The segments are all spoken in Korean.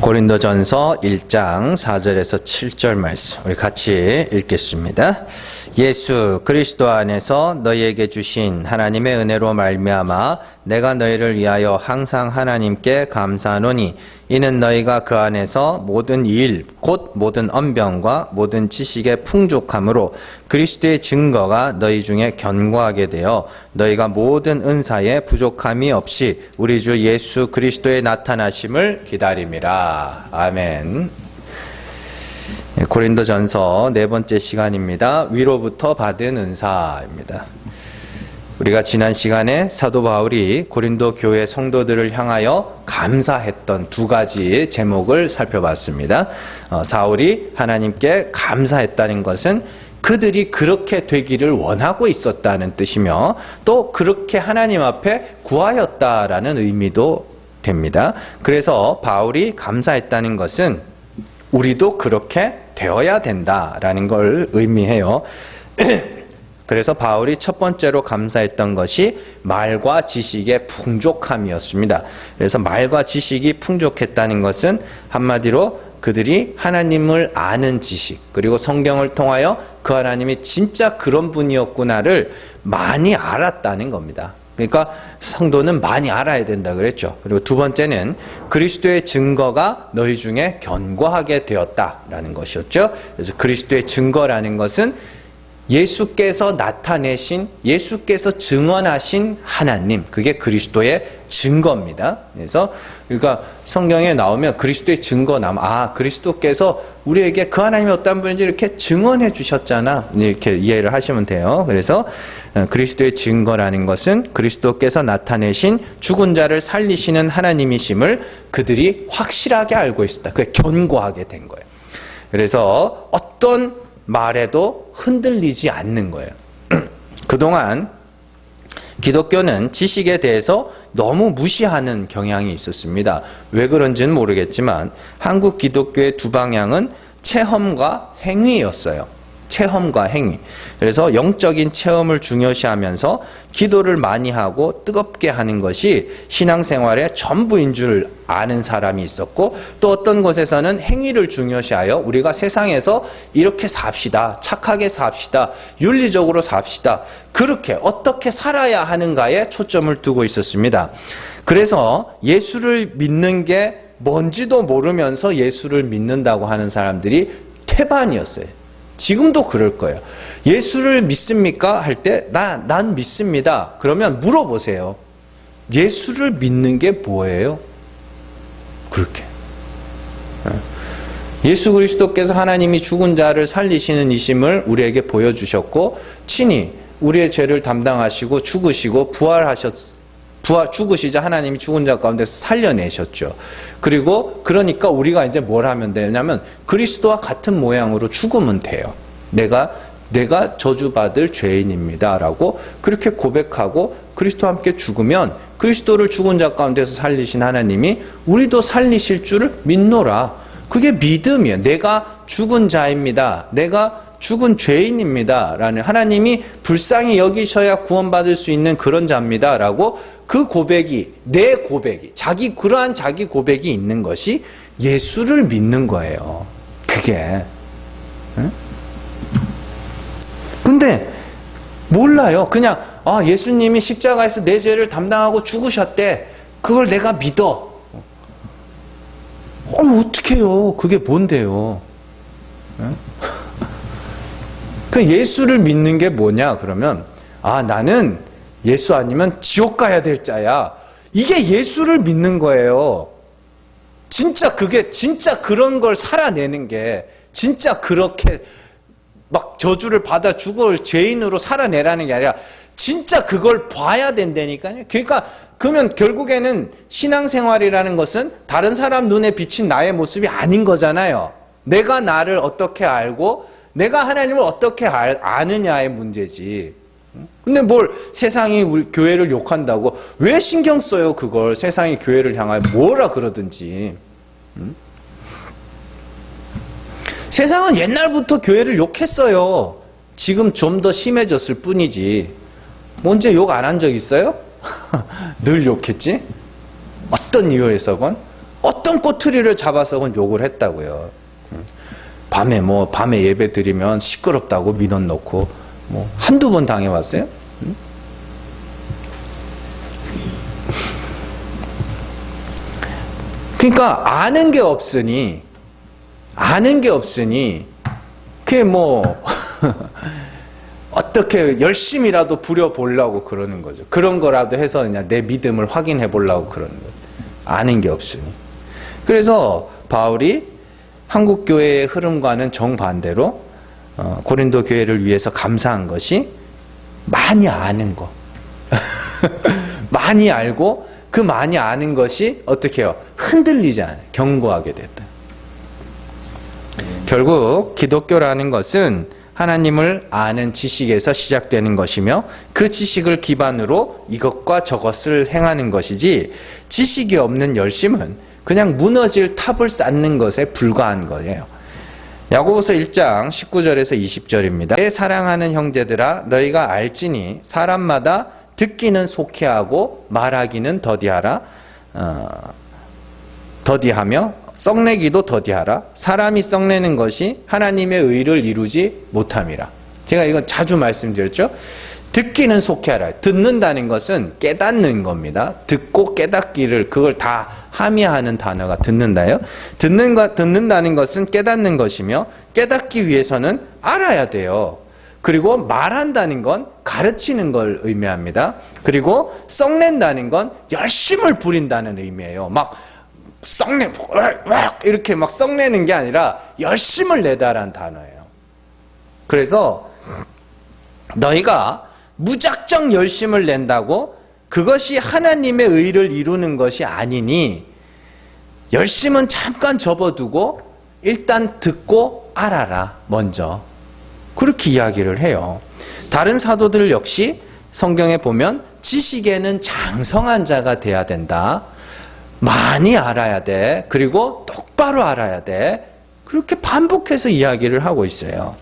고린도전서 1장 4절에서 7절 말씀 우리 같이 읽겠습니다. 예수 그리스도 안에서 너희에게 주신 하나님의 은혜로 말미암아 내가 너희를 위하여 항상 하나님께 감사하노니 이는 너희가 그 안에서 모든 일 곧 모든 언변과 모든 지식의 풍족함으로 그리스도의 증거가 너희 중에 견고하게 되어 너희가 모든 은사에 부족함이 없이 우리 주 예수 그리스도의 나타나심을 기다림이라. 아멘. 고린도전서 네 번째 시간입니다. 위로부터 받은 은사입니다. 우리가 지난 시간에 사도 바울이 고린도 교회 성도들을 향하여 감사했던 두 가지 제목을 살펴봤습니다. 사울이 하나님께 감사했다는 것은 그들이 그렇게 되기를 원하고 있었다는 뜻이며 또 그렇게 하나님 앞에 구하였다라는 의미도 됩니다. 그래서 바울이 감사했다는 것은 우리도 그렇게 되어야 된다라는 걸 의미해요. 그래서 바울이 첫 번째로 감사했던 것이 말과 지식의 풍족함이었습니다. 그래서 말과 지식이 풍족했다는 것은 한마디로 그들이 하나님을 아는 지식, 그리고 성경을 통하여 그 하나님이 진짜 그런 분이었구나를 많이 알았다는 겁니다. 그러니까 성도는 많이 알아야 된다 그랬죠. 그리고 두 번째는 그리스도의 증거가 너희 중에 견고하게 되었다라는 것이었죠. 그래서 그리스도의 증거라는 것은 예수께서 나타내신, 예수께서 증언하신 하나님, 그게 그리스도의 증거입니다. 그래서 그러니까 성경에 나오면 그리스도의 증거 나오면 그리스도께서 우리에게 그 하나님이 어떤 분인지 이렇게 증언해 주셨잖아, 이렇게 이해를 하시면 돼요. 그래서 그리스도의 증거라는 것은 그리스도께서 나타내신 죽은 자를 살리시는 하나님이심을 그들이 확실하게 알고 있었다. 그게 견고하게 된 거예요. 그래서 어떤 말에도 흔들리지 않는 거예요. 그동안 기독교는 지식에 대해서 너무 무시하는 경향이 있었습니다. 왜 그런지는 모르겠지만 한국 기독교의 두 방향은 체험과 행위였어요. 체험과 행위. 그래서 영적인 체험을 중요시하면서 기도를 많이 하고 뜨겁게 하는 것이 신앙생활의 전부인 줄 아는 사람이 있었고, 또 어떤 곳에서는 행위를 중요시하여 우리가 세상에서 이렇게 삽시다, 착하게 삽시다, 윤리적으로 삽시다, 그렇게 어떻게 살아야 하는가에 초점을 두고 있었습니다. 그래서 예수를 믿는 게 뭔지도 모르면서 예수를 믿는다고 하는 사람들이 태반이었어요. 지금도 그럴 거예요. 예수를 믿습니까? 할 때 난 믿습니다. 그러면 물어보세요. 예수를 믿는 게 뭐예요? 그렇게. 예수 그리스도께서 하나님이 죽은 자를 살리시는 이심을 우리에게 보여주셨고, 친히 우리의 죄를 담당하시고 죽으시고 죽으시자 하나님이 죽은 자 가운데서 살려내셨죠. 그리고 그러니까 우리가 이제 뭘 하면 되냐면 그리스도와 같은 모양으로 죽으면 돼요. 내가 저주받을 죄인입니다 라고 그렇게 고백하고 그리스도와 함께 죽으면 그리스도를 죽은 자 가운데서 살리신 하나님이 우리도 살리실 줄을 믿노라. 그게 믿음이에요. 내가 죽은 자입니다. 내가 죽은 죄인입니다 라는, 하나님이 불쌍히 여기셔야 구원받을 수 있는 그런 자입니다 라고 그 고백이, 내 고백이, 그러한 자기 고백이 있는 것이 예수를 믿는 거예요. 그게. 근데 몰라요. 그냥 예수님이 십자가에서 내 죄를 담당하고 죽으셨대. 그걸 내가 믿어. 어떡해요. 그게 뭔데요? 그 예수를 믿는 게 뭐냐 그러면 나는 예수 아니면 지옥 가야 될 자야. 이게 예수를 믿는 거예요. 진짜 그런 걸 살아내는 게, 진짜 그렇게 막 저주를 받아 죽을 죄인으로 살아내라는 게 아니라 진짜 그걸 봐야 된다니까요. 그러니까 그러면 결국에는 신앙생활이라는 것은 다른 사람 눈에 비친 나의 모습이 아닌 거잖아요. 내가 나를 어떻게 알고 내가 하나님을 어떻게 아느냐의 문제지. 근데 뭘 세상이 우리 교회를 욕한다고 왜 신경 써요? 그걸 세상이 교회를 향하여 뭐라 그러든지. 세상은 옛날부터 교회를 욕했어요. 지금 좀 더 심해졌을 뿐이지. 언제 욕 안 한 적 있어요? 늘 욕했지? 어떤 이유에서건 어떤 꼬투리를 잡아서 욕을 했다고요. 밤에 예배 드리면 시끄럽다고 민원 넣고 한두 번 당해왔어요? 그러니까 아는 게 없으니 그게 어떻게 열심히라도 부려보려고 그러는 거죠. 그런 거라도 해서 그냥 내 믿음을 확인해 보려고 그러는 거죠. 아는 게 없으니. 그래서 바울이 한국 교회의 흐름과는 정반대로 고린도 교회를 위해서 감사한 것이 많이 아는 거. 많이 알고 그 많이 아는 것이 어떻게 해요? 흔들리지 않아요. 견고하게 됐다. 결국 기독교라는 것은 하나님을 아는 지식에서 시작되는 것이며 그 지식을 기반으로 이것과 저것을 행하는 것이지 지식이 없는 열심은 그냥 무너질 탑을 쌓는 것에 불과한 거예요. 야고보서 1장 19절에서 20절입니다. 내 사랑하는 형제들아 너희가 알지니 사람마다 듣기는 속히하고 말하기는 더디하며 썩내기도 더디하라. 사람이 썩내는 것이 하나님의 의를 이루지 못함이라. 제가 이건 자주 말씀드렸죠. 듣기는 속히하라. 듣는다는 것은 깨닫는 겁니다. 듣고 깨닫기를 그걸 다 함의하는 단어가 듣는다요. 듣는다는 것은 깨닫는 것이며 깨닫기 위해서는 알아야 돼요. 그리고 말한다는 건 가르치는 걸 의미합니다. 그리고 썩낸다는 건 열심을 부린다는 의미예요. 이렇게 썩내는 게 아니라 열심을 내다라는 단어예요. 그래서 너희가 무작정 열심을 낸다고 그것이 하나님의 의를 이루는 것이 아니니 열심은 잠깐 접어두고 일단 듣고 알아라 먼저. 그렇게 이야기를 해요. 다른 사도들 역시 성경에 보면 지식에는 장성한 자가 돼야 된다. 많이 알아야 돼. 그리고 똑바로 알아야 돼. 그렇게 반복해서 이야기를 하고 있어요.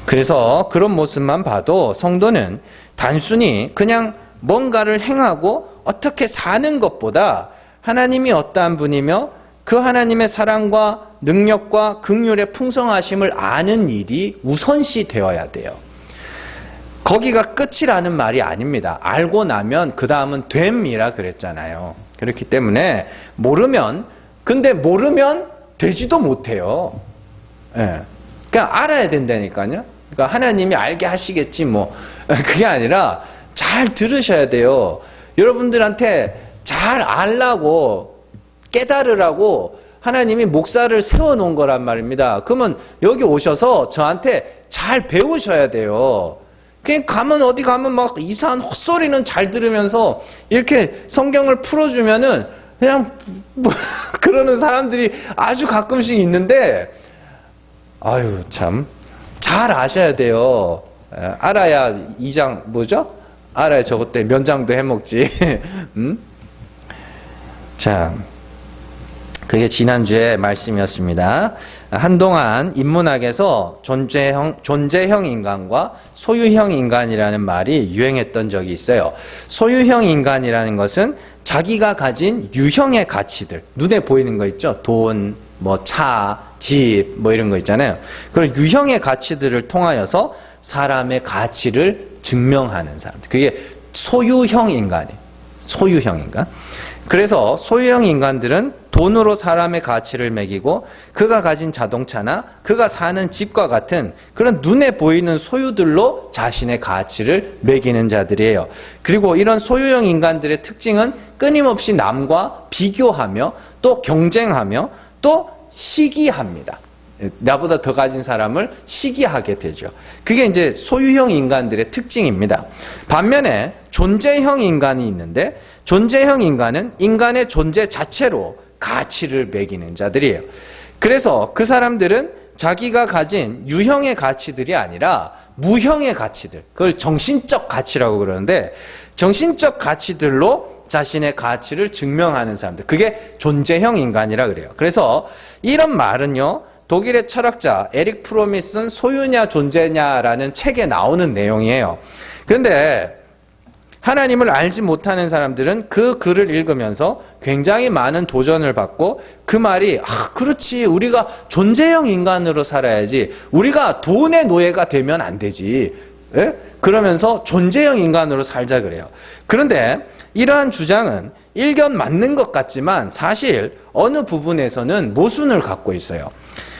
그래서 그런 모습만 봐도 성도는 단순히 그냥 뭔가를 행하고 어떻게 사는 것보다 하나님이 어떠한 분이며 그 하나님의 사랑과 능력과 긍휼의 풍성하심을 아는 일이 우선시 되어야 돼요. 거기가 끝이라는 말이 아닙니다. 알고 나면 그 다음은 됨이라 그랬잖아요. 그렇기 때문에 모르면 되지도 못해요. 예. 그러니까 알아야 된다니까요. 그러니까 하나님이 알게 하시겠지 그게 아니라 잘 들으셔야 돼요. 여러분들한테 잘 알라고 깨달으라고 하나님이 목사를 세워놓은 거란 말입니다. 그러면 여기 오셔서 저한테 잘 배우셔야 돼요. 그냥 어디 가면 이상한 헛소리는 잘 들으면서 이렇게 성경을 풀어주면은 그냥 그러는 사람들이 아주 가끔씩 있는데 아유 참 잘 아셔야 돼요. 알아야 알아야 저것 때 면장도 해먹지. 자, 그게 지난주에 말씀이었습니다. 한동안 인문학에서 존재형 인간과 소유형 인간이라는 말이 유행했던 적이 있어요. 소유형 인간이라는 것은 자기가 가진 유형의 가치들, 눈에 보이는 거 있죠? 돈, 차, 집, 이런 거 있잖아요. 그런 유형의 가치들을 통하여서 사람의 가치를 증명하는 사람들. 그게 소유형 인간이에요. 소유형 인간. 그래서 소유형 인간들은 돈으로 사람의 가치를 매기고 그가 가진 자동차나 그가 사는 집과 같은 그런 눈에 보이는 소유들로 자신의 가치를 매기는 자들이에요. 그리고 이런 소유형 인간들의 특징은 끊임없이 남과 비교하며 또 경쟁하며 또 시기합니다. 나보다 더 가진 사람을 시기하게 되죠. 그게 이제 소유형 인간들의 특징입니다. 반면에 존재형 인간이 있는데 존재형 인간은 인간의 존재 자체로 가치를 매기는 자들이에요. 그래서 그 사람들은 자기가 가진 유형의 가치들이 아니라 무형의 가치들, 그걸 정신적 가치라고 그러는데 정신적 가치들로 자신의 가치를 증명하는 사람들, 그게 존재형 인간이라 그래요. 그래서 이런 말은요, 독일의 철학자 에릭 프롬이 쓴 소유냐 존재냐라는 책에 나오는 내용이에요. 그런데 하나님을 알지 못하는 사람들은 그 글을 읽으면서 굉장히 많은 도전을 받고 그 말이 그렇지, 우리가 존재형 인간으로 살아야지, 우리가 돈의 노예가 되면 안 되지, 예? 그러면서 존재형 인간으로 살자 그래요. 그런데 이러한 주장은 일견 맞는 것 같지만 사실 어느 부분에서는 모순을 갖고 있어요.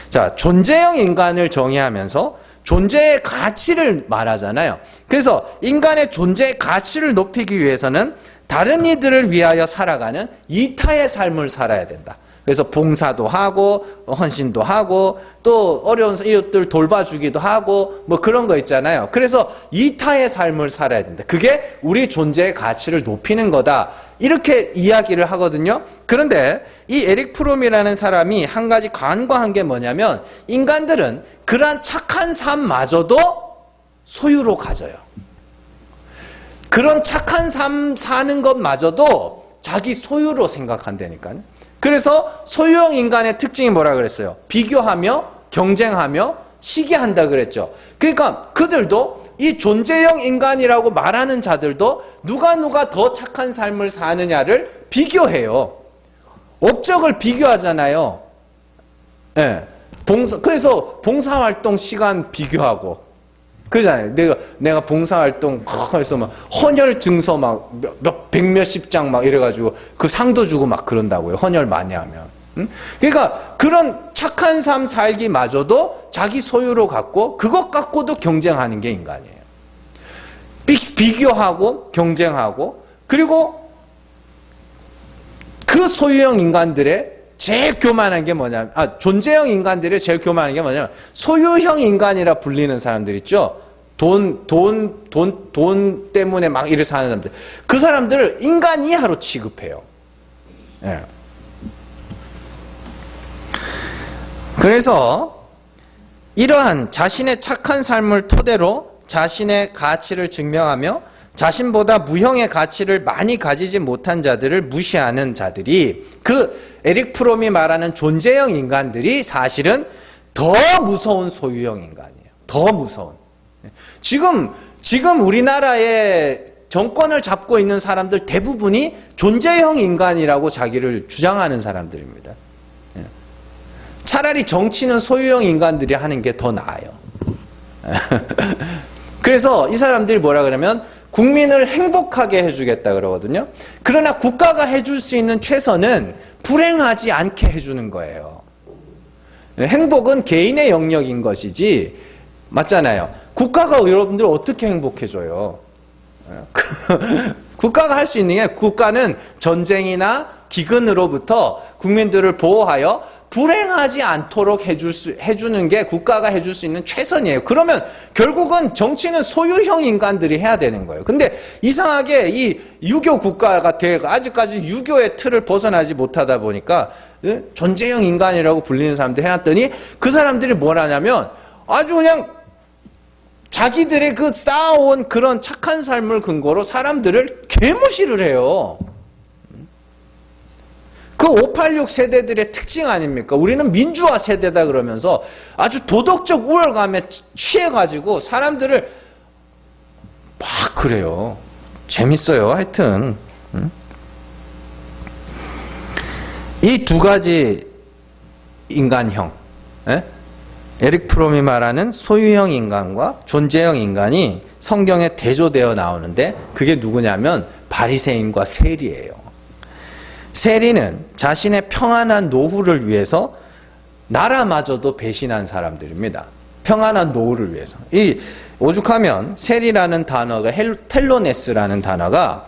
자, 존재형 인간을 정의하면서 존재의 가치를 말하잖아요. 그래서 인간의 존재의 가치를 높이기 위해서는 다른 이들을 위하여 살아가는 이타의 삶을 살아야 된다. 그래서 봉사도 하고 헌신도 하고 또 어려운 이웃들 돌봐주기도 하고 뭐 그런 거 있잖아요. 그래서 이타의 삶을 살아야 된다. 그게 우리 존재의 가치를 높이는 거다. 이렇게 이야기를 하거든요. 그런데 이 에릭 프롬이라는 사람이 한 가지 간과한 게 뭐냐면 인간들은 그러한 착한 삶마저도 소유로 가져요. 그런 착한 삶 사는 것마저도 자기 소유로 생각한다니까요. 그래서 소유형 인간의 특징이 뭐라 그랬어요? 비교하며 경쟁하며 시기한다 그랬죠. 그러니까 그들도 이 존재형 인간이라고 말하는 자들도 누가 더 착한 삶을 사느냐를 비교해요. 업적을 비교하잖아요. 예. 그래서 봉사활동 시간 비교하고 그러잖아요. 내가 봉사활동 해서 막 헌혈 증서 막 백몇십 장 막 이래가지고 그 상도 주고 막 그런다고요. 헌혈 많이 하면. 응? 그러니까 그런 착한 삶 살기마저도 자기 소유로 갖고 그것 갖고도 경쟁하는 게 인간이에요. 비교하고 경쟁하고 그리고 그 소유형 인간들의 제일 교만한 게 뭐냐면, 존재형 인간들의 제일 교만한 게 뭐냐면, 소유형 인간이라 불리는 사람들 있죠? 돈 때문에 막 이렇게 사는 사람들. 그 사람들을 인간 이하로 취급해요. 예. 그래서, 이러한 자신의 착한 삶을 토대로 자신의 가치를 증명하며 자신보다 무형의 가치를 많이 가지지 못한 자들을 무시하는 자들이 그 에릭 프롬이 말하는 존재형 인간들이 사실은 더 무서운 소유형 인간이에요. 더 무서운. 지금 우리나라의 정권을 잡고 있는 사람들 대부분이 존재형 인간이라고 자기를 주장하는 사람들입니다. 차라리 정치는 소유형 인간들이 하는 게 더 나아요. 그래서 이 사람들이 뭐라 그러면 국민을 행복하게 해주겠다 그러거든요. 그러나 국가가 해줄 수 있는 최선은 불행하지 않게 해주는 거예요. 행복은 개인의 영역인 것이지, 맞잖아요. 국가가 여러분들 어떻게 행복해줘요? 국가가 할 수 있는 게, 국가는 전쟁이나 기근으로부터 국민들을 보호하여 불행하지 않도록 해주는 게 국가가 해줄 수 있는 최선이에요. 그러면 결국은 정치는 소유형 인간들이 해야 되는 거예요. 근데 이상하게 이 유교 국가가 아직까지 유교의 틀을 벗어나지 못하다 보니까 존재형 인간이라고 불리는 사람들 해놨더니 그 사람들이 뭘 하냐면 아주 그냥 자기들의 그 쌓아온 그런 착한 삶을 근거로 사람들을 개무시를 해요. 그 586 세대들의 특징 아닙니까? 우리는 민주화 세대다 그러면서 아주 도덕적 우월감에 취해가지고 사람들을 막 그래요. 재밌어요. 하여튼 이 두 가지 인간형, 에릭 프롬이 말하는 소유형 인간과 존재형 인간이 성경에 대조되어 나오는데 그게 누구냐면 바리새인과 세리예요. 세리는 자신의 평안한 노후를 위해서 나라마저도 배신한 사람들입니다. 평안한 노후를 위해서. 이 오죽하면 세리라는 단어가 텔로네스라는 단어가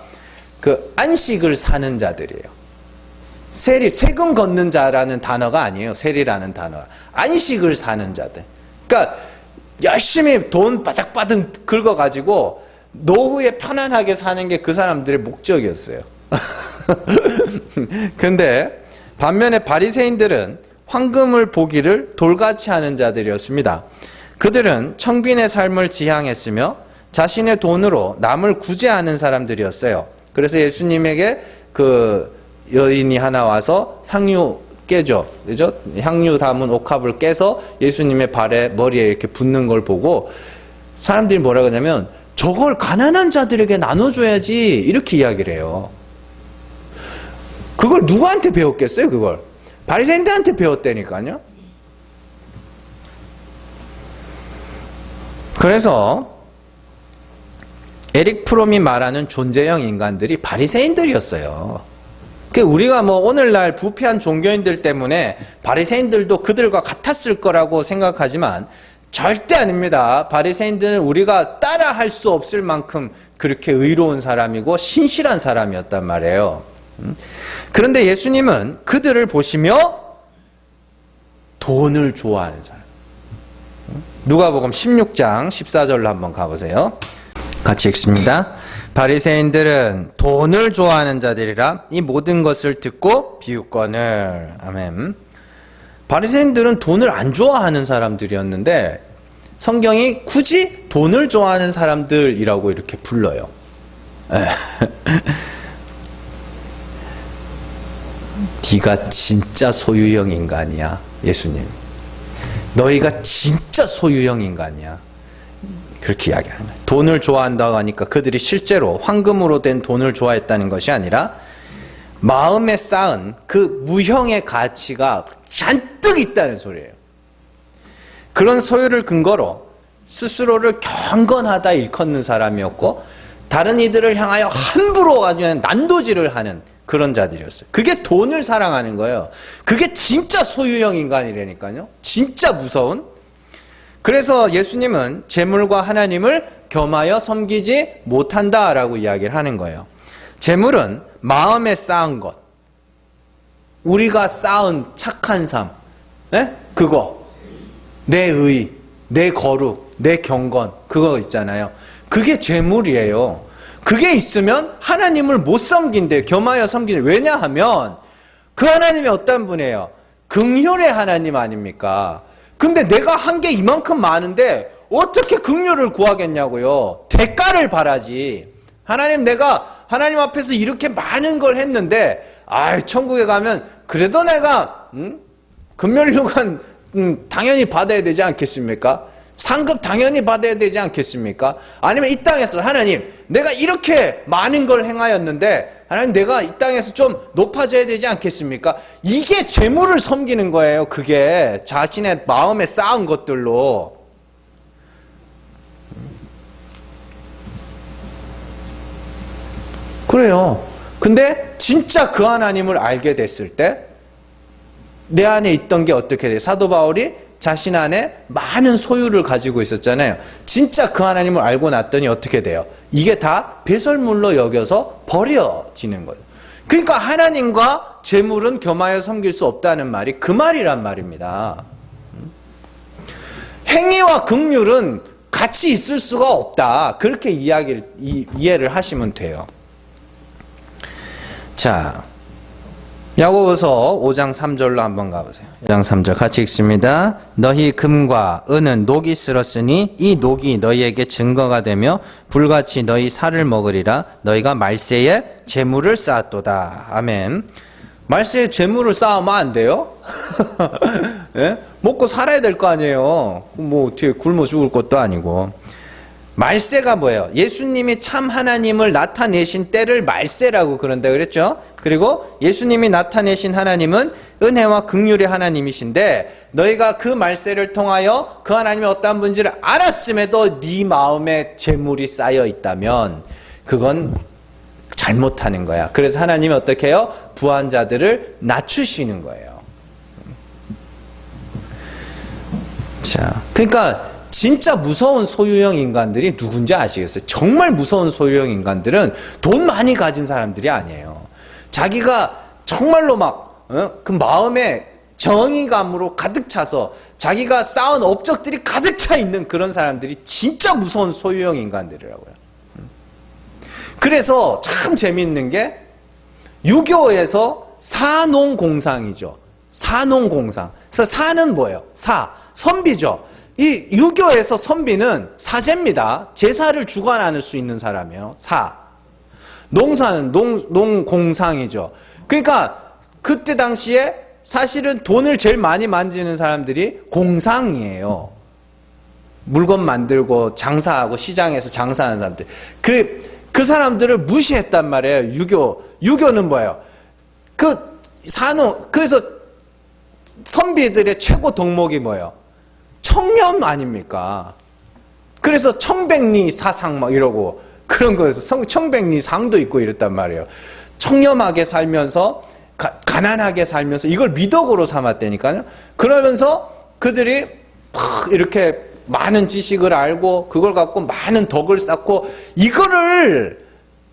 그 안식을 사는 자들이에요. 세리, 세금 걷는 자라는 단어가 아니에요. 세리라는 단어가. 안식을 사는 자들. 그러니까 열심히 돈 바닥바닥 긁어가지고 노후에 편안하게 사는 게 그 사람들의 목적이었어요. 근데 반면에 바리새인들은 황금을 보기를 돌같이 하는 자들이었습니다. 그들은 청빈의 삶을 지향했으며 자신의 돈으로 남을 구제하는 사람들이었어요. 그래서 예수님에게 그 여인이 하나 와서 향유 깨죠. 그죠? 향유 담은 옥합을 깨서 예수님의 발에 머리에 이렇게 붓는 걸 보고 사람들이 뭐라 그러냐면 저걸 가난한 자들에게 나눠줘야지 이렇게 이야기를 해요. 그걸 누구한테 배웠겠어요? 그걸 바리새인들한테 배웠다니까요. 그래서 에릭 프롬이 말하는 존재형 인간들이 바리새인들이었어요. 우리가 뭐 오늘날 부패한 종교인들 때문에 바리새인들도 그들과 같았을 거라고 생각하지만 절대 아닙니다. 바리새인들은 우리가 따라할 수 없을 만큼 그렇게 의로운 사람이고 신실한 사람이었단 말이에요. 그런데 예수님은 그들을 보시며 돈을 좋아하는 사람. 누가복음 16장 14절로 한번 가보세요. 같이 읽습니다. 바리새인들은 돈을 좋아하는 자들이라 이 모든 것을 듣고 비웃거늘. 아멘. 바리새인들은 돈을 안 좋아하는 사람들이었는데 성경이 굳이 돈을 좋아하는 사람들이라고 이렇게 불러요. 네가 진짜 소유형 인간이야, 예수님. 너희가 진짜 소유형 인간이야. 그렇게 이야기하는 거예요. 돈을 좋아한다고 하니까 그들이 실제로 황금으로 된 돈을 좋아했다는 것이 아니라 마음에 쌓은 그 무형의 가치가 잔뜩 있다는 소리예요. 그런 소유를 근거로 스스로를 경건하다 일컫는 사람이었고 다른 이들을 향하여 함부로 아주 난도질을 하는 그런 자들이었어요. 그게 돈을 사랑하는 거예요. 그게 진짜 소유형 인간이라니까요. 진짜 무서운. 그래서 예수님은 재물과 하나님을 겸하여 섬기지 못한다라고 이야기를 하는 거예요. 재물은 마음에 쌓은 것, 우리가 쌓은 착한 삶, 그거, 내 의, 내 거룩, 내 경건, 그거 있잖아요. 그게 재물이에요. 그게 있으면 하나님을 못 섬긴대. 겸하여 섬기는. 왜냐하면 그 하나님이 어떤 분이에요? 긍휼의 하나님 아닙니까? 근데 내가 한 게 이만큼 많은데 어떻게 긍휼을 구하겠냐고요. 대가를 바라지. 하나님, 내가 하나님 앞에서 이렇게 많은 걸 했는데 천국에 가면 그래도 내가 금멸류관 당연히 받아야 되지 않겠습니까? 상급 당연히 받아야 되지 않겠습니까? 아니면 이 땅에서 하나님, 내가 이렇게 많은 걸 행하였는데 하나님, 내가 이 땅에서 좀 높아져야 되지 않겠습니까? 이게 재물을 섬기는 거예요. 그게 자신의 마음에 쌓은 것들로. 그래요. 근데 진짜 그 하나님을 알게 됐을 때 내 안에 있던 게 어떻게 돼요? 사도 바울이 자신 안에 많은 소유를 가지고 있었잖아요. 진짜 그 하나님을 알고 났더니 어떻게 돼요? 이게 다 배설물로 여겨서 버려지는 거예요. 그러니까 하나님과 재물은 겸하여 섬길 수 없다는 말이 그 말이란 말입니다. 행위와 긍휼은 같이 있을 수가 없다. 그렇게 이해를 하시면 돼요. 자, 야고보서 5장 3절로 한번 가보세요. 5장 3절 같이 읽습니다. 너희 금과 은은 녹이 쓸었으니 이 녹이 너희에게 증거가 되며 불같이 너희 살을 먹으리라. 너희가 말세에 재물을 쌓았도다. 아멘. 말세에 재물을 쌓으면 안 돼요? 예? 먹고 살아야 될 거 아니에요. 뭐 어떻게 굶어 죽을 것도 아니고. 말세가 뭐예요? 예수님이 참 하나님을 나타내신 때를 말세라고 그런다 그랬죠? 그리고 예수님이 나타내신 하나님은 은혜와 긍휼의 하나님이신데 너희가 그 말세를 통하여 그 하나님이 어떠한 분인지를 알았음에도 네 마음에 재물이 쌓여 있다면 그건 잘못하는 거야. 그래서 하나님이 어떻게 해요? 부한 자들을 낮추시는 거예요. 자, 그러니까 진짜 무서운 소유형 인간들이 누군지 아시겠어요? 정말 무서운 소유형 인간들은 돈 많이 가진 사람들이 아니에요. 자기가 정말로 그 마음에 정의감으로 가득 차서 자기가 쌓은 업적들이 가득 차 있는 그런 사람들이 진짜 무서운 소유형 인간들이라고요. 그래서 참 재미있는 게 유교에서 사농공상이죠. 사농공상. 그래서 사는 뭐예요? 선비죠. 이 유교에서 선비는 사제입니다. 제사를 주관할 수 있는 사람이에요. 농사는 농공상이죠. 그러니까 그때 당시에 사실은 돈을 제일 많이 만지는 사람들이 공상이에요. 물건 만들고 장사하고 시장에서 장사하는 사람들. 그 사람들을 무시했단 말이에요. 유교는 뭐예요? 그래서 선비들의 최고 덕목이 뭐예요? 청렴 아닙니까? 그래서 청백리 사상 막 이러고 그런 거에서 청백리 상도 있고 이랬단 말이에요. 청렴하게 살면서 가난하게 살면서 이걸 미덕으로 삼았다니까요. 그러면서 그들이 막 이렇게 많은 지식을 알고 그걸 갖고 많은 덕을 쌓고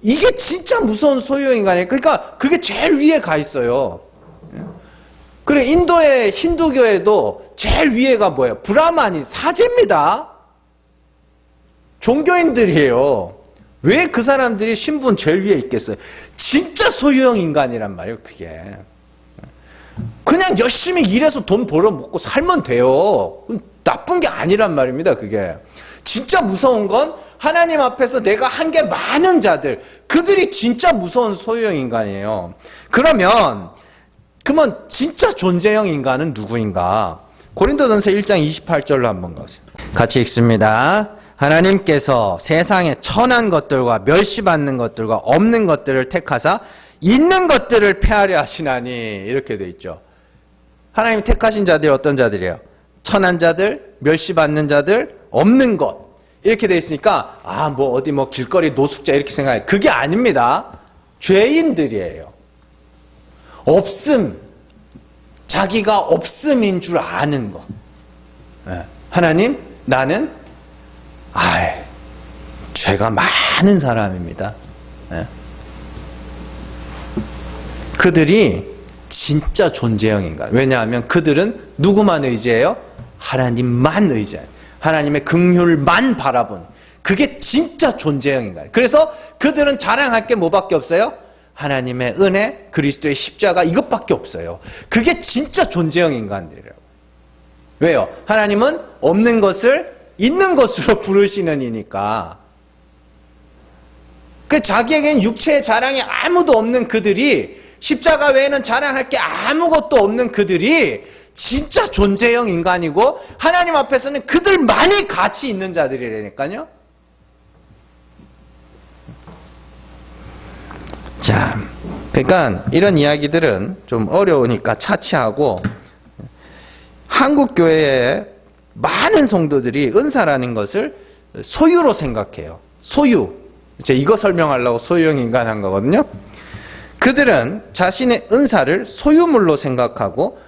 이게 진짜 무서운 소유인간이에요. 그러니까 그게 제일 위에 가 있어요. 그리고 인도의 힌두교에도 제일 위에가 뭐예요? 브라만이 사제입니다. 종교인들이에요. 왜 그 사람들이 신분 제일 위에 있겠어요? 진짜 소유형 인간이란 말이에요, 그게. 그냥 열심히 일해서 돈 벌어먹고 살면 돼요. 나쁜 게 아니란 말입니다, 그게. 진짜 무서운 건 하나님 앞에서 내가 한 게 많은 자들, 그들이 진짜 무서운 소유형 인간이에요. 그러면 진짜 존재형 인간은 누구인가? 고린도전서 1장 28절로 한번 가세요. 같이 읽습니다. 하나님께서 세상에 천한 것들과 멸시받는 것들과 없는 것들을 택하사 있는 것들을 폐하려 하시나니, 이렇게 돼 있죠. 하나님이 택하신 자들이 어떤 자들이에요? 천한 자들, 멸시받는 자들, 없는 것. 이렇게 돼 있으니까 어디 길거리 노숙자 이렇게 생각해요. 그게 아닙니다. 죄인들이에요. 없음, 자기가 없음인 줄 아는 거. 하나님, 나는 죄가 많은 사람입니다. 그들이 진짜 존재형 인간. 왜냐하면 그들은 누구만 의지해요? 하나님만 의지해요. 하나님의 긍휼만 바라본. 그게 진짜 존재형 인간. 그래서 그들은 자랑할 게 뭐밖에 없어요? 하나님의 은혜, 그리스도의 십자가, 이것밖에 없어요. 그게 진짜 존재형 인간들이라고. 왜요? 하나님은 없는 것을 있는 것으로 부르시는 이니까. 자기에겐 육체의 자랑이 아무도 없는 그들이, 십자가 외에는 자랑할 게 아무것도 없는 그들이 진짜 존재형 인간이고, 하나님 앞에서는 그들만이 가치 있는 자들이라니까요. 자, 그러니까 이런 이야기들은 좀 어려우니까 차치하고, 한국 교회에 많은 성도들이 은사라는 것을 소유로 생각해요. 소유. 이거 설명하려고 소유형 인간 한 거거든요. 그들은 자신의 은사를 소유물로 생각하고,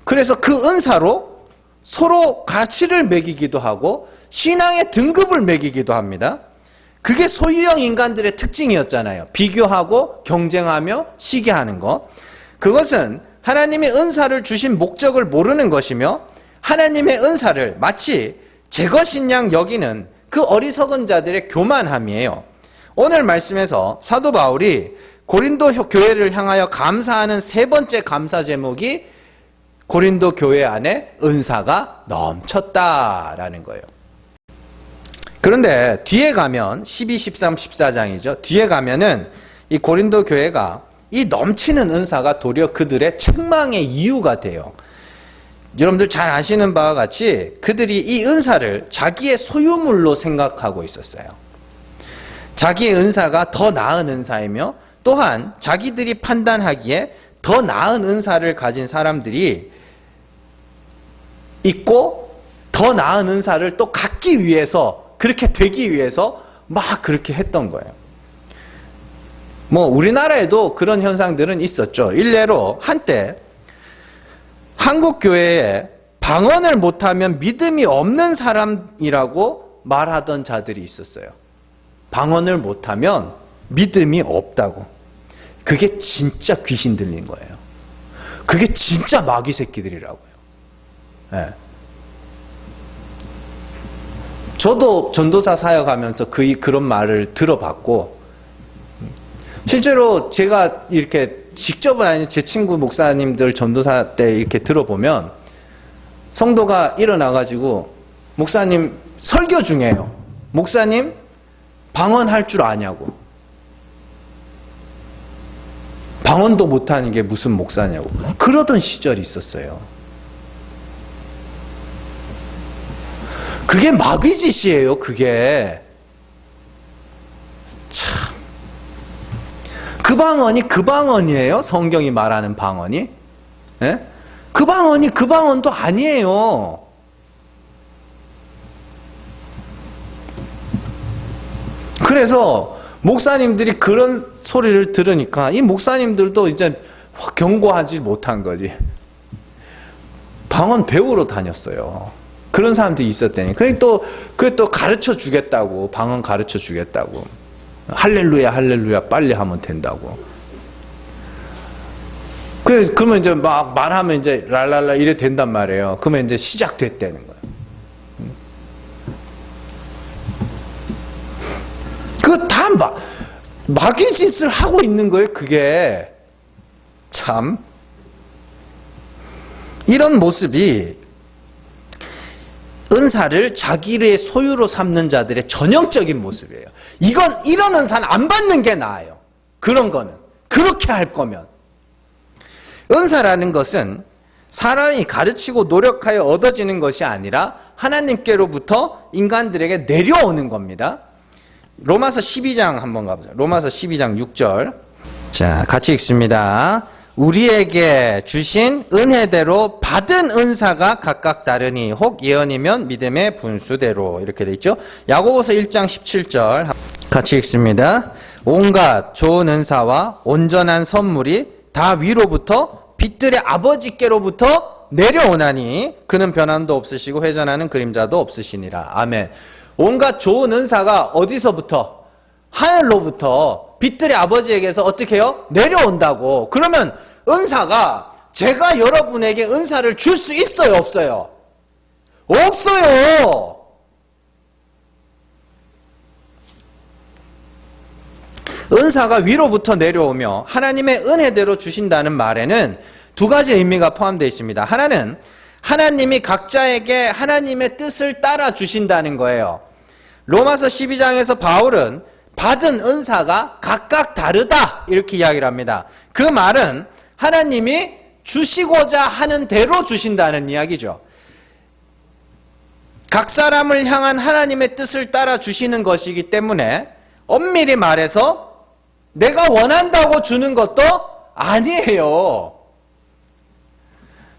그래서 그 은사로 서로 가치를 매기기도 하고 신앙의 등급을 매기기도 합니다. 그게 소유형 인간들의 특징이었잖아요. 비교하고 경쟁하며 시기하는 것. 그것은 하나님의 은사를 주신 목적을 모르는 것이며, 하나님의 은사를 마치 제 것인 양 여기는 그 어리석은 자들의 교만함이에요. 오늘 말씀에서 사도 바울이 고린도 교회를 향하여 감사하는 세 번째 감사 제목이 고린도 교회 안에 은사가 넘쳤다라는 거예요. 그런데 뒤에 가면 12, 13, 14장이죠. 뒤에 가면은 이 고린도 교회가 이 넘치는 은사가 도리어 그들의 책망의 이유가 돼요. 여러분들 잘 아시는 바와 같이 그들이 이 은사를 자기의 소유물로 생각하고 있었어요. 자기의 은사가 더 나은 은사이며, 또한 자기들이 판단하기에 더 나은 은사를 가진 사람들이 있고, 더 나은 은사를 또 갖기 위해서, 그렇게 되기 위해서 막 그렇게 했던 거예요. 우리나라에도 그런 현상들은 있었죠. 일례로 한때 한국 교회에 방언을 못하면 믿음이 없는 사람이라고 말하던 자들이 있었어요. 방언을 못하면 믿음이 없다고. 그게 진짜 귀신 들린 거예요. 그게 진짜 마귀 새끼들이라고요. 네. 저도 전도사 사역하면서 그런 말을 들어봤고, 실제로 제가 이렇게 직접은 아닌 제 친구 목사님들 전도사 때 이렇게 들어보면 성도가 일어나가지고, 목사님 설교 중에요. 목사님 방언할 줄 아냐고. 방언도 못하는 게 무슨 목사냐고. 그러던 시절이 있었어요. 그게 마귀 짓이에요, 그게. 참. 그 방언이 그 방언이에요? 성경이 말하는 방언이? 예? 그 방언이 그 방언도 아니에요. 그래서 목사님들이 그런 소리를 들으니까 이 목사님들도 이제 경고하지 못한 거지. 방언 배우러 다녔어요. 그런 사람들이 있었다니. 그게 또 가르쳐 주겠다고. 방언 가르쳐 주겠다고. 할렐루야, 할렐루야, 빨리 하면 된다고. 그러면 이제 막 말하면 이제 랄랄라 이래 된단 말이에요. 그러면 이제 시작됐다는 거예요. 그거 다 마귀 짓을 하고 있는 거예요, 그게. 참. 이런 모습이 은사를 자기의 소유로 삼는 자들의 전형적인 모습이에요. 이런 은사는 안 받는 게 나아요. 그런 거는. 그렇게 할 거면. 은사라는 것은 사람이 가르치고 노력하여 얻어지는 것이 아니라 하나님께로부터 인간들에게 내려오는 겁니다. 로마서 12장 한번 가보자. 로마서 12장 6절. 자, 같이 읽습니다. 우리에게 주신 은혜대로 받은 은사가 각각 다르니 혹 예언이면 믿음의 분수대로 이렇게 돼 있죠. 야고보서 1장 17절 같이 읽습니다. 온갖 좋은 은사와 온전한 선물이 다 위로부터 빛들의 아버지께로부터 내려오나니 그는 변함도 없으시고 회전하는 그림자도 없으시니라. 아멘. 온갖 좋은 은사가 어디서부터? 하늘로부터 빛들의 아버지에게서 어떻게 해요? 내려온다고. 그러면 은사가 제가 여러분에게 은사를 줄 수 있어요, 없어요? 없어요. 은사가 위로부터 내려오며 하나님의 은혜대로 주신다는 말에는 두 가지 의미가 포함되어 있습니다. 하나는 하나님이 각자에게 하나님의 뜻을 따라 주신다는 거예요. 로마서 12장에서 바울은 받은 은사가 각각 다르다 이렇게 이야기를 합니다. 그 말은 하나님이 주시고자 하는 대로 주신다는 이야기죠. 각 사람을 향한 하나님의 뜻을 따라 주시는 것이기 때문에 엄밀히 말해서 내가 원한다고 주는 것도 아니에요.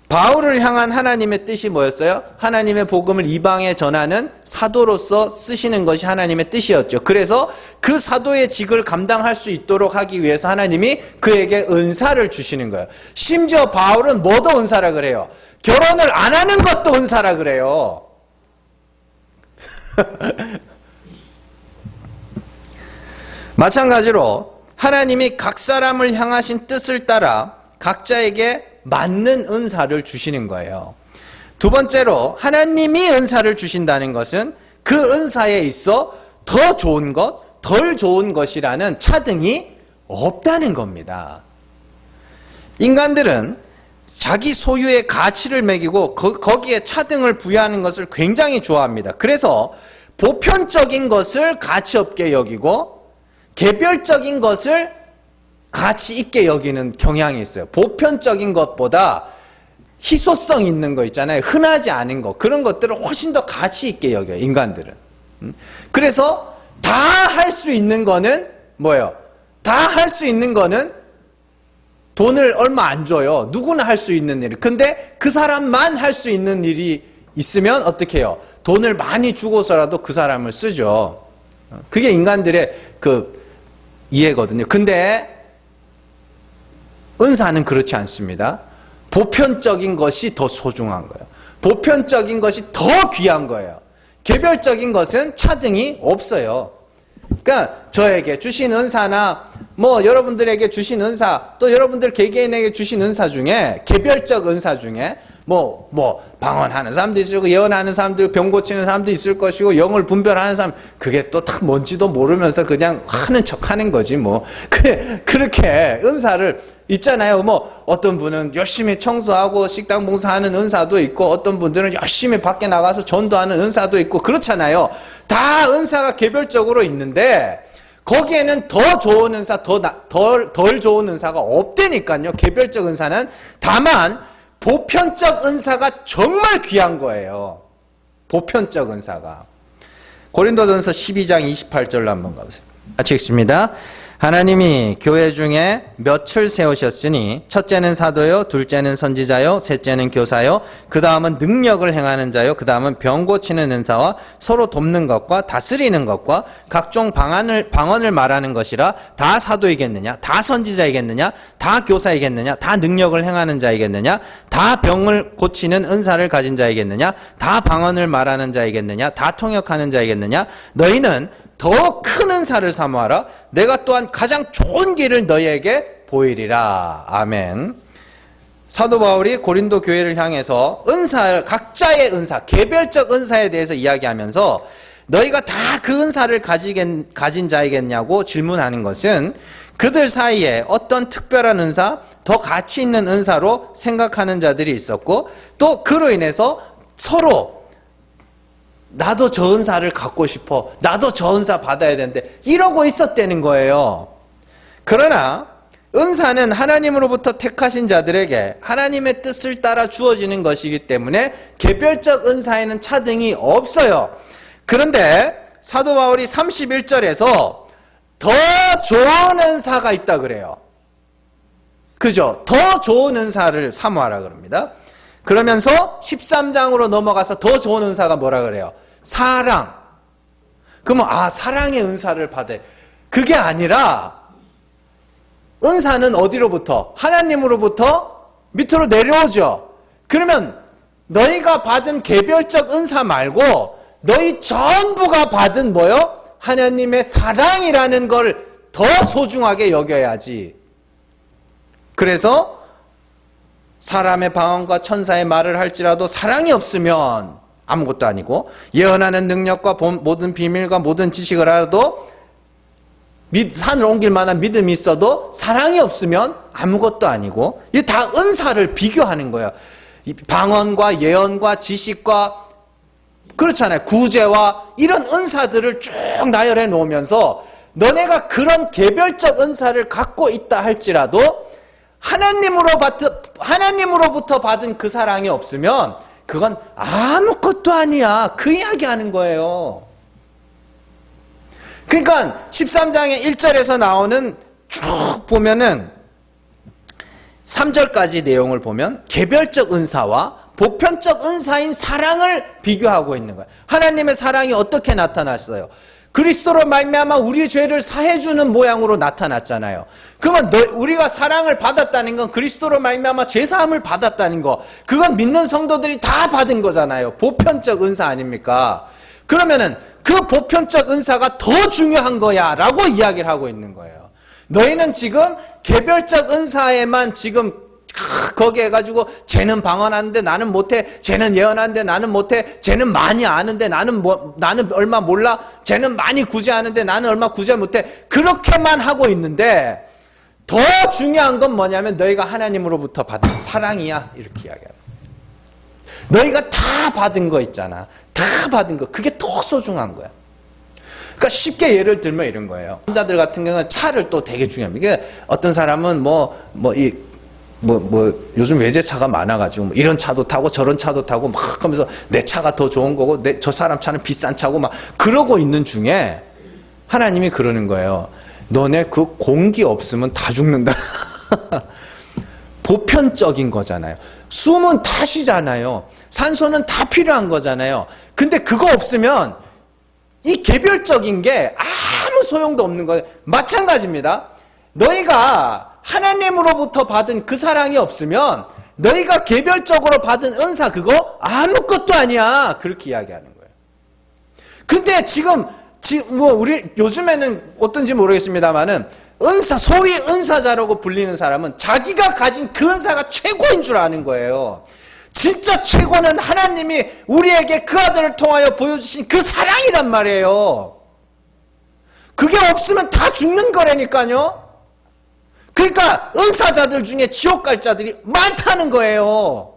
바울을 향한 하나님의 뜻이 뭐였어요? 하나님의 복음을 이방에 전하는 사도로서 쓰시는 것이 하나님의 뜻이었죠. 그래서 그 사도의 직을 감당할 수 있도록 하기 위해서 하나님이 그에게 은사를 주시는 거예요. 심지어 바울은 뭐도 은사라 그래요? 결혼을 안 하는 것도 은사라 그래요. 마찬가지로 하나님이 각 사람을 향하신 뜻을 따라 각자에게 맞는 은사를 주시는 거예요. 두 번째로 하나님이 은사를 주신다는 것은 그 은사에 있어 더 좋은 것, 덜 좋은 것이라는 차등이 없다는 겁니다. 인간들은 자기 소유의 가치를 매기고 거기에 차등을 부여하는 것을 굉장히 좋아합니다. 그래서 보편적인 것을 가치 없게 여기고 개별적인 것을 가치 있게 여기는 경향이 있어요. 보편적인 것보다 희소성 있는 거 있잖아요. 흔하지 않은 거. 그런 것들을 훨씬 더 가치 있게 여겨요. 인간들은. 그래서 다 할 수 있는 거는 뭐예요? 다 할 수 있는 거는 돈을 얼마 안 줘요. 누구나 할 수 있는 일. 근데 그 사람만 할 수 있는 일이 있으면 어떻게 해요? 돈을 많이 주고서라도 그 사람을 쓰죠. 그게 인간들의 이해거든요. 근데 은사는 그렇지 않습니다. 보편적인 것이 더 소중한 거예요. 보편적인 것이 더 귀한 거예요. 개별적인 것은 차등이 없어요. 그러니까 저에게 주신 은사나 여러분들에게 주신 은사, 또 여러분들 개개인에게 주신 은사 중에 개별적 은사 중에 방언하는 사람도 있을 거고 예언하는 사람도 병 고치는 사람도 있을 것이고 영을 분별하는 사람, 그게 또 딱 뭔지도 모르면서 그냥 하는 척하는 거지 뭐. 그렇게 은사를 있잖아요. 어떤 분은 열심히 청소하고 식당 봉사하는 은사도 있고 어떤 분들은 열심히 밖에 나가서 전도하는 은사도 있고 그렇잖아요. 다 은사가 개별적으로 있는데 거기에는 더 좋은 은사, 덜 좋은 은사가 없다니까요. 개별적 은사는. 다만 보편적 은사가 정말 귀한 거예요. 보편적 은사가. 고린도전서 12장 28절로 한번 가보세요. 같이 읽습니다. 하나님이 교회 중에 몇을 세우셨으니 첫째는 사도요, 둘째는 선지자요, 셋째는 교사요, 그 다음은 능력을 행하는 자요, 그 다음은 병 고치는 은사와 서로 돕는 것과 다스리는 것과 각종 방언을 말하는 것이라. 다 사도이겠느냐? 다 선지자이겠느냐? 다 교사이겠느냐? 다 능력을 행하는 자이겠느냐? 다 병을 고치는 은사를 가진 자이겠느냐? 다 방언을 말하는 자이겠느냐? 다 통역하는 자이겠느냐? 너희는 더 큰 은사를 사모하라. 내가 또한 가장 좋은 길을 너희에게 보이리라. 아멘. 사도 바울이 고린도 교회를 향해서 은사, 각자의 은사, 개별적 은사에 대해서 이야기하면서 너희가 다 그 은사를 가진 자이겠냐고 질문하는 것은 그들 사이에 어떤 특별한 은사, 더 가치 있는 은사로 생각하는 자들이 있었고, 또 그로 인해서 서로 나도 저 은사를 갖고 싶어, 나도 저 은사 받아야 되는데 이러고 있었다는 거예요. 그러나 은사는 하나님으로부터 택하신 자들에게 하나님의 뜻을 따라 주어지는 것이기 때문에 개별적 은사에는 차등이 없어요. 그런데 사도 바울이 31절에서 더 좋은 은사가 있다 그래요. 그죠? 더 좋은 은사를 사모하라 그럽니다. 그러면서 13장으로 넘어가서 더 좋은 은사가 뭐라 그래요? 사랑. 그러면 사랑의 은사를 받아요. 그게 아니라 은사는 어디로부터? 하나님으로부터 밑으로 내려오죠. 그러면 너희가 받은 개별적 은사 말고 너희 전부가 받은 뭐요? 하나님의 사랑이라는 걸 더 소중하게 여겨야지. 그래서 사람의 방언과 천사의 말을 할지라도 사랑이 없으면 아무것도 아니고, 예언하는 능력과 모든 비밀과 모든 지식을 알아도 산을 옮길 만한 믿음이 있어도 사랑이 없으면 아무것도 아니고, 이게 다 은사를 비교하는 거예요. 방언과 예언과 지식과, 그렇잖아요, 구제와 이런 은사들을 쭉 나열해 놓으면서 너네가 그런 개별적 은사를 갖고 있다 할지라도 하나님으로부터 받은 그 사랑이 없으면 그건 아무것도 아니야. 그 이야기 하는 거예요. 그러니까 13장의 1절에서 나오는 쭉 보면은 3절까지 내용을 보면 개별적 은사와 보편적 은사인 사랑을 비교하고 있는 거예요. 하나님의 사랑이 어떻게 나타났어요? 그리스도로 말미암아 우리의 죄를 사해주는 모양으로 나타났잖아요. 그러면 우리가 사랑을 받았다는 건 그리스도로 말미암아 죄사함을 받았다는 거, 그건 믿는 성도들이 다 받은 거잖아요. 보편적 은사 아닙니까? 그러면은 그 보편적 은사가 더 중요한 거야 라고 이야기를 하고 있는 거예요. 너희는 지금 개별적 은사에만 지금 거기 해가지고 쟤는 방언하는데 나는 못해, 쟤는 예언하는데 나는 못해, 쟤는 많이 아는데 나는 얼마 몰라, 쟤는 많이 구제하는데 나는 얼마 구제 못해, 그렇게만 하고 있는데 더 중요한 건 뭐냐면 너희가 하나님으로부터 받은 사랑이야, 이렇게 이야기합니다. 너희가 다 받은 거 있잖아, 다 받은 거, 그게 더 소중한 거야. 그러니까 쉽게 예를 들면 이런 거예요. 남자들 같은 경우는 차를 또 되게 중요합니다. 이게 어떤 사람은 요즘 외제차가 많아가지고 이런 차도 타고 저런 차도 타고 막 하면서 내 차가 더 좋은 거고 저 사람 차는 비싼 차고 막 그러고 있는 중에 하나님이 그러는 거예요. 너네 그 공기 없으면 다 죽는다. 보편적인 거잖아요. 숨은 다 쉬잖아요. 산소는 다 필요한 거잖아요. 근데 그거 없으면 이 개별적인 게 아무 소용도 없는 거예요. 마찬가지입니다. 너희가 하나님으로부터 받은 그 사랑이 없으면 너희가 개별적으로 받은 은사 그거 아무것도 아니야, 그렇게 이야기하는 거예요. 근데 지금 우리 요즘에는 어떤지 모르겠습니다만은 소위 은사자라고 불리는 사람은 자기가 가진 그 은사가 최고인 줄 아는 거예요. 진짜 최고는 하나님이 우리에게 그 아들을 통하여 보여주신 그 사랑이란 말이에요. 그게 없으면 다 죽는 거라니까요. 그러니까 은사자들 중에 지옥 갈 자들이 많다는 거예요.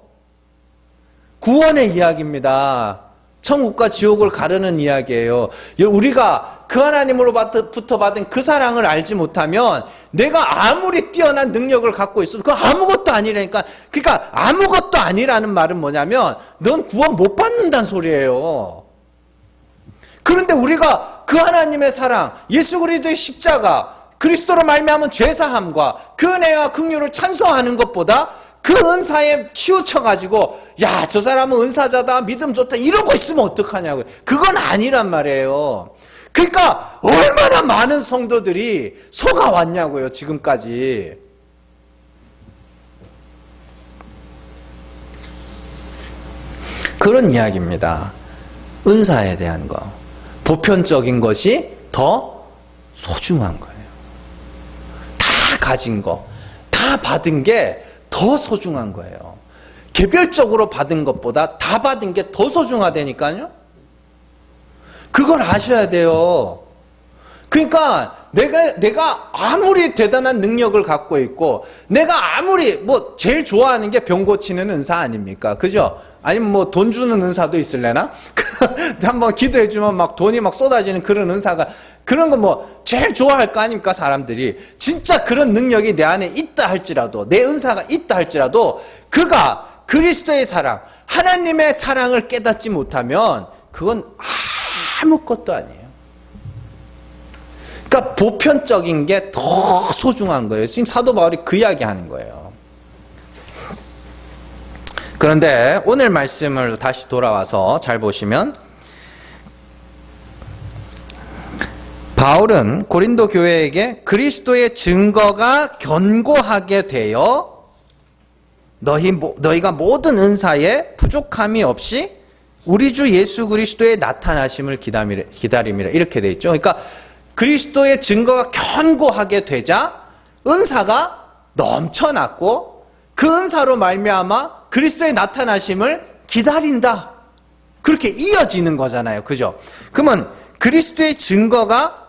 구원의 이야기입니다. 천국과 지옥을 가르는 이야기예요. 우리가 그 하나님으로부터 받은 그 사랑을 알지 못하면 내가 아무리 뛰어난 능력을 갖고 있어도 그거 아무것도 아니라니까. 그러니까 아무것도 아니라는 말은 뭐냐면 넌 구원 못 받는다는 소리예요. 그런데 우리가 그 하나님의 사랑, 예수 그리스도의 십자가, 그리스도로 말미암은 죄사함과 그 은혜와 긍휼을 찬송하는 것보다 그 은사에 치우쳐가지고 야, 저 사람은 은사자다, 믿음 좋다 이러고 있으면 어떡하냐고요. 그건 아니란 말이에요. 그러니까 얼마나 많은 성도들이 속아왔냐고요, 지금까지. 그런 이야기입니다. 은사에 대한 거. 보편적인 것이 더 소중한 거예요. 다 가진 거, 다 받은 게 더 소중한 거예요. 개별적으로 받은 것보다 다 받은 게 더 소중하다니까요. 그걸 아셔야 돼요. 그러니까 내가 아무리 대단한 능력을 갖고 있고 내가 아무리 뭐 제일 좋아하는 게 병 고치는 은사 아닙니까? 그죠? 아니면 뭐 돈 주는 은사도 있을래나? 한번 기도해 주면 막 돈이 막 쏟아지는 그런 은사가, 그런 거 뭐 제일 좋아할 거 아닙니까? 사람들이. 진짜 그런 능력이 내 안에 있다 할지라도, 내 은사가 있다 할지라도 그가 그리스도의 사랑, 하나님의 사랑을 깨닫지 못하면 그건 아무것도 아니에요. 그러니까 보편적인 게 더 소중한 거예요. 지금 사도 바울이 그 이야기 하는 거예요. 그런데 오늘 말씀을 다시 돌아와서 잘 보시면 바울은 고린도 교회에게 그리스도의 증거가 견고하게 되어 너희가 모든 은사에 부족함이 없이 우리 주 예수 그리스도의 나타나심을 기다림이라 이렇게 돼 있죠. 그러니까 그리스도의 증거가 견고하게 되자 은사가 넘쳐났고 그 은사로 말미암아 그리스도의 나타나심을 기다린다. 그렇게 이어지는 거잖아요. 그죠? 그러면 그리스도의 증거가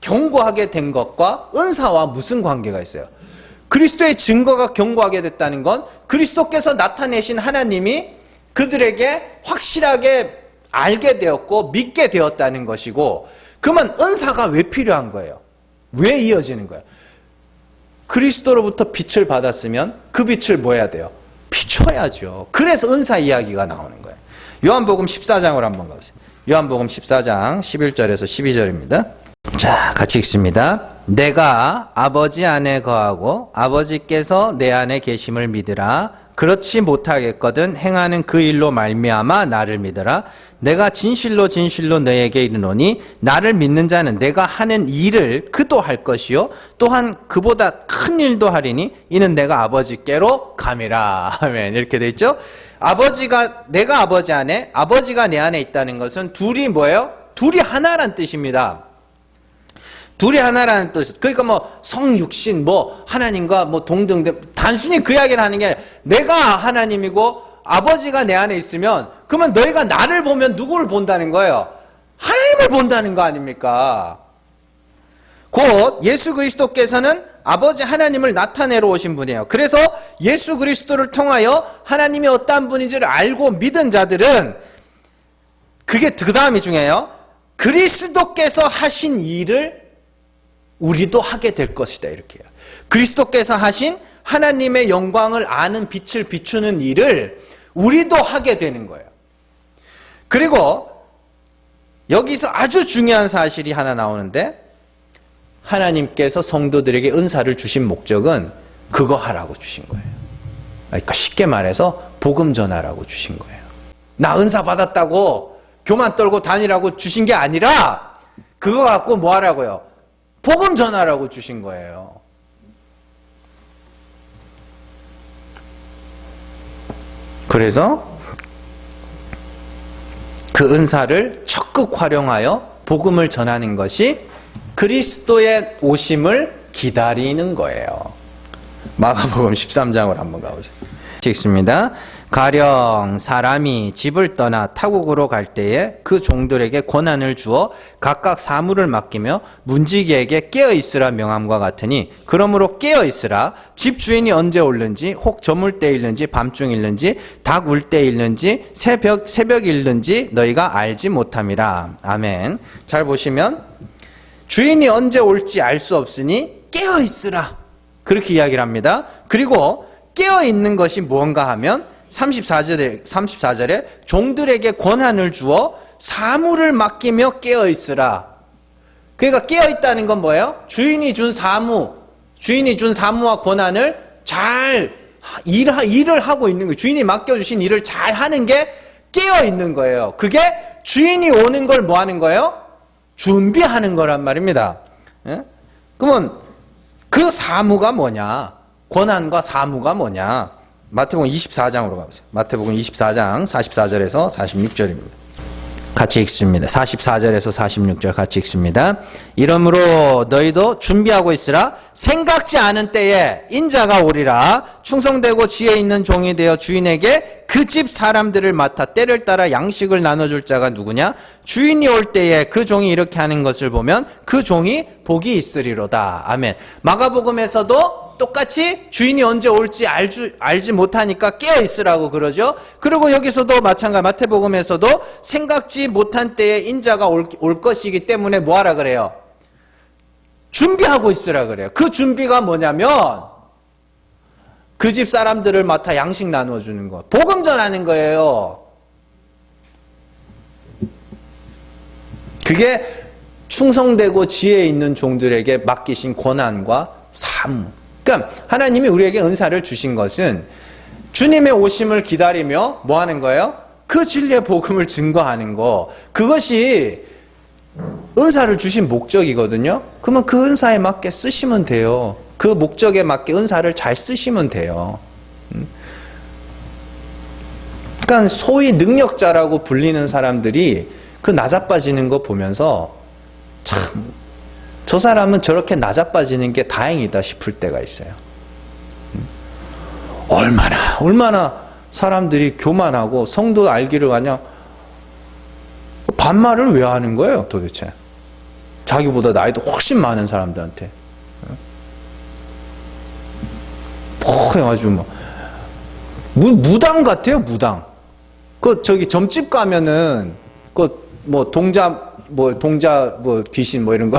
견고하게 된 것과 은사와 무슨 관계가 있어요? 그리스도의 증거가 견고하게 됐다는 건 그리스도께서 나타내신 하나님이 그들에게 확실하게 알게 되었고 믿게 되었다는 것이고, 그러면 은사가 왜 필요한 거예요? 왜 이어지는 거예요? 그리스도로부터 빛을 받았으면 그 빛을 뭐 해야 돼요? 비춰야죠. 그래서 은사 이야기가 나오는 거예요. 요한복음 14장으로 한번 가보세요. 요한복음 14장 11절에서 12절입니다. 자, 같이 읽습니다. 내가 아버지 안에 거하고 아버지께서 내 안에 계심을 믿으라. 그렇지 못하겠거든 행하는 그 일로 말미암아 나를 믿으라. 내가 진실로 진실로 너에게 이르노니 나를 믿는 자는 내가 하는 일을 그도 할 것이요 또한 그보다 큰 일도 하리니 이는 내가 아버지께로 감이라. 아멘. 이렇게 돼 있죠. 내가 아버지 안에, 아버지가 내 안에 있다는 것은 둘이 뭐예요? 둘이 하나란 뜻입니다. 둘이 하나라는 뜻. 그러니까 뭐 성육신, 뭐 하나님과 뭐 동등된, 단순히 그 이야기를 하는 게 아니라 내가 하나님이고 아버지가 내 안에 있으면 그러면 너희가 나를 보면 누구를 본다는 거예요? 하나님을 본다는 거 아닙니까? 곧 예수 그리스도께서는 아버지 하나님을 나타내러 오신 분이에요. 그래서 예수 그리스도를 통하여 하나님이 어떠한 분인지를 알고 믿은 자들은 그게 그 다음이 중요해요. 그리스도께서 하신 일을 우리도 하게 될 것이다. 이렇게 해요. 그리스도께서 하신 하나님의 영광을 아는 빛을 비추는 일을 우리도 하게 되는 거예요. 그리고 여기서 아주 중요한 사실이 하나 나오는데, 하나님께서 성도들에게 은사를 주신 목적은 그거 하라고 주신 거예요. 그러니까 쉽게 말해서 복음 전하라고 주신 거예요. 나 은사 받았다고 교만 떨고 다니라고 주신 게 아니라 그거 갖고 뭐 하라고요? 복음 전하라고 주신 거예요. 그래서 그 은사를 적극 활용하여 복음을 전하는 것이 그리스도의 오심을 기다리는 거예요. 마가복음 13장으로 한번 가보세요. 읽습니다. 가령 사람이 집을 떠나 타국으로 갈 때에 그 종들에게 권한을 주어 각각 사무를 맡기며 문지기에게 깨어있으라 명함과 같으니 그러므로 깨어있으라. 집 주인이 언제 올는지 혹 저물 때 일는지 밤중 일는지 닭 울 때 일는지 새벽 일는지 너희가 알지 못함이라. 아멘. 잘 보시면 주인이 언제 올지 알 수 없으니 깨어있으라. 그렇게 이야기를 합니다. 그리고 깨어있는 것이 무언가 하면 34절에 종들에게 권한을 주어 사무를 맡기며 깨어있으라. 그러니까 깨어있다는 건 뭐예요? 주인이 준 사무와 권한을 잘 일을 하고 있는 거예요. 주인이 맡겨주신 일을 잘 하는 게 깨어있는 거예요. 그게 주인이 오는 걸 뭐 하는 거예요? 준비하는 거란 말입니다. 예? 그러면 그 사무가 뭐냐? 권한과 사무가 뭐냐? 마태복음 24장으로 가보세요. 마태복음 24장 44절에서 46절입니다. 같이 읽습니다. 44절에서 46절 같이 읽습니다. 이러므로 너희도 준비하고 있으라. 생각지 않은 때에 인자가 오리라. 충성되고 지혜 있는 종이 되어 주인에게 그 집 사람들을 맡아 때를 따라 양식을 나눠줄 자가 누구냐? 주인이 올 때에 그 종이 이렇게 하는 것을 보면 그 종이 복이 있으리로다. 아멘. 마가복음에서도 똑같이 주인이 언제 올지 알지 못하니까 깨어있으라고 그러죠. 그리고 여기서도 마찬가지 마태복음에서도 생각지 못한 때에 인자가 올 것이기 때문에 뭐하라 그래요? 준비하고 있으라 그래요. 그 준비가 뭐냐면 그 집 사람들을 맡아 양식 나눠주는 거. 복음 전하는 거예요. 그게 충성되고 지혜 있는 종들에게 맡기신 권한과 사무. 그러니까 하나님이 우리에게 은사를 주신 것은 주님의 오심을 기다리며 뭐 하는 거예요? 그 진리의 복음을 증거하는 거. 그것이 은사를 주신 목적이거든요. 그러면 그 은사에 맞게 쓰시면 돼요. 그 목적에 맞게 은사를 잘 쓰시면 돼요. 그러니까 소위 능력자라고 불리는 사람들이 그 나자빠지는 거 보면서 참 저 사람은 저렇게 나자빠지는 게 다행이다 싶을 때가 있어요. 얼마나 사람들이 교만하고 성도 알기를 그냥 반말을 왜 하는 거예요 도대체? 자기보다 나이도 훨씬 많은 사람들한테 해가지고 뭐 무당 같아요. 무당. 저기 점집 가면은 동자 귀신 이런 거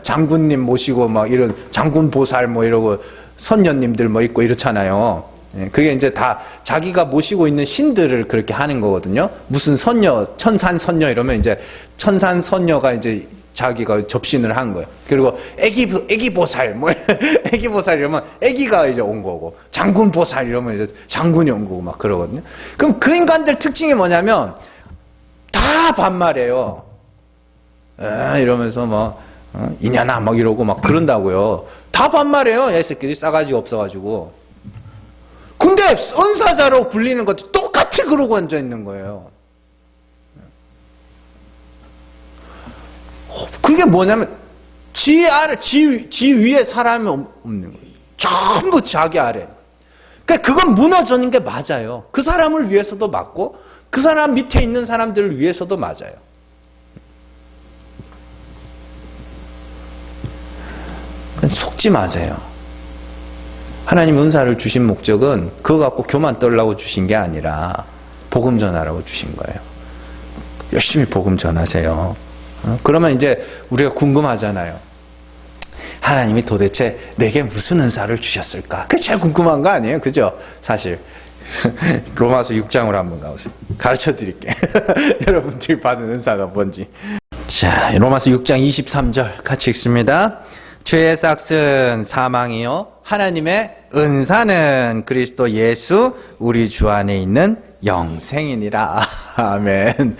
장군님 모시고 막 이런 장군 보살 이러고 선녀님들 있고 이렇잖아요. 그게 이제 다 자기가 모시고 있는 신들을 그렇게 하는 거거든요. 무슨 선녀, 천산 선녀 이러면 이제 천산 선녀가 이제 자기가 접신을 한 거예요. 그리고 애기 보살 애기 보살 이러면 애기가 이제 온 거고, 장군 보살 이러면 이제 장군이 온 거고 막 그러거든요. 그럼 그 인간들 특징이 뭐냐면 다 반말해요. 이러면서 이년아 이러고 막 그런다고요. 다 반말해요. 이 새끼들이 싸가지가 없어가지고. 근데 은사자로 불리는 것도 똑같이 그러고 앉아 있는 거예요. 그게 뭐냐면 지 위에 사람이 없는 거예요. 전부 자기 아래. 그러니까 그건 무너지는 게 맞아요. 그 사람을 위해서도 맞고 그 사람 밑에 있는 사람들을 위해서도 맞아요. 속지 마세요. 하나님 은사를 주신 목적은 그거 갖고 교만 떨라고 주신 게 아니라 복음 전하라고 주신 거예요. 열심히 복음 전하세요. 그러면 이제 우리가 궁금하잖아요. 하나님이 도대체 내게 무슨 은사를 주셨을까? 그게 제일 궁금한 거 아니에요? 그죠? 사실 로마서 6장으로 한번 가보세요. 가르쳐 드릴게요. 여러분들이 받은 은사가 뭔지. 자, 로마서 6장 23절 같이 읽습니다. 죄의 삭은 사망이요 하나님의 은사는 그리스도 예수 우리 주 안에 있는 영생이니라. 아멘.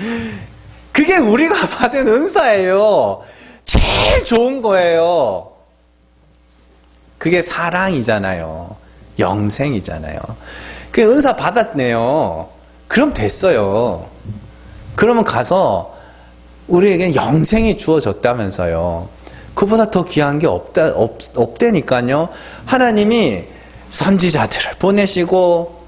그게 우리가 받은 은사예요. 제일 좋은 거예요. 그게 사랑이잖아요. 영생이잖아요. 그 은사 받았네요. 그럼 됐어요. 그러면 가서 우리에겐 영생이 주어졌다면서요. 그보다 더 귀한 게 없다니까요. 하나님이 선지자들을 보내시고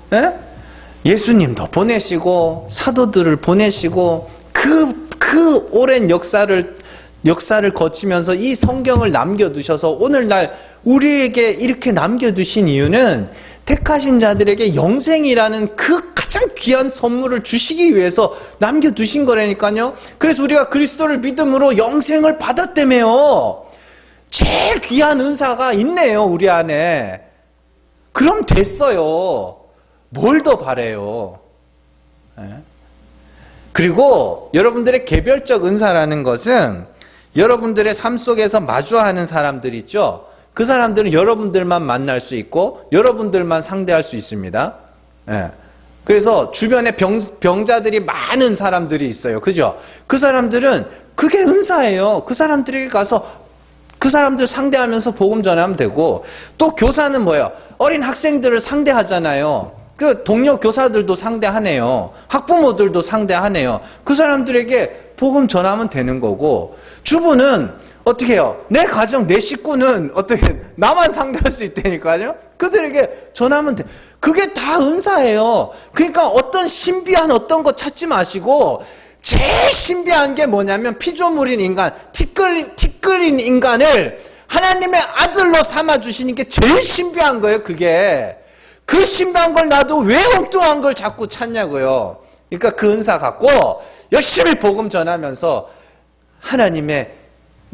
예수님도 보내시고 사도들을 보내시고 그 오랜 역사를 거치면서 이 성경을 남겨두셔서 오늘날 우리에게 이렇게 남겨두신 이유는 택하신 자들에게 영생이라는 그 가장 귀한 선물을 주시기 위해서 남겨두신 거라니까요. 그래서 우리가 그리스도를 믿음으로 영생을 받았다며요. 제일 귀한 은사가 있네요, 우리 안에. 그럼 됐어요. 뭘 더 바래요? 그리고 여러분들의 개별적 은사라는 것은 여러분들의 삶 속에서 마주하는 사람들 있죠? 그 사람들은 여러분들만 만날 수 있고 여러분들만 상대할 수 있습니다. 그래서 주변에 병자들이 많은 사람들이 있어요. 그죠? 그 사람들은 그게 은사예요. 그 사람들에게 가서 그 사람들 상대하면서 복음 전하면 되고, 또 교사는 뭐예요? 어린 학생들을 상대하잖아요. 그 동료 교사들도 상대하네요. 학부모들도 상대하네요. 그 사람들에게 복음 전하면 되는 거고, 주부는 어떻게 해요? 내 가정, 내 식구는 어떻게 나만 상대할 수 있다니까요. 그들에게 전하면 돼. 그게 다 은사예요. 그러니까 어떤 신비한 어떤 거 찾지 마시고 제일 신비한 게 뭐냐면 피조물인 인간, 티끌인 인간을 하나님의 아들로 삼아주시는 게 제일 신비한 거예요. 그게. 그 신비한 걸 놔도 왜 엉뚱한 걸 자꾸 찾냐고요. 그러니까 그 은사 갖고 열심히 복음 전하면서 하나님의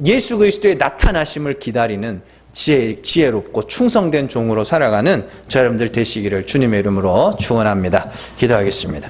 예수 그리스도의 나타나심을 기다리는 지혜롭고 충성된 종으로 살아가는 저 여러분들 되시기를 주님의 이름으로 축원합니다. 기도하겠습니다.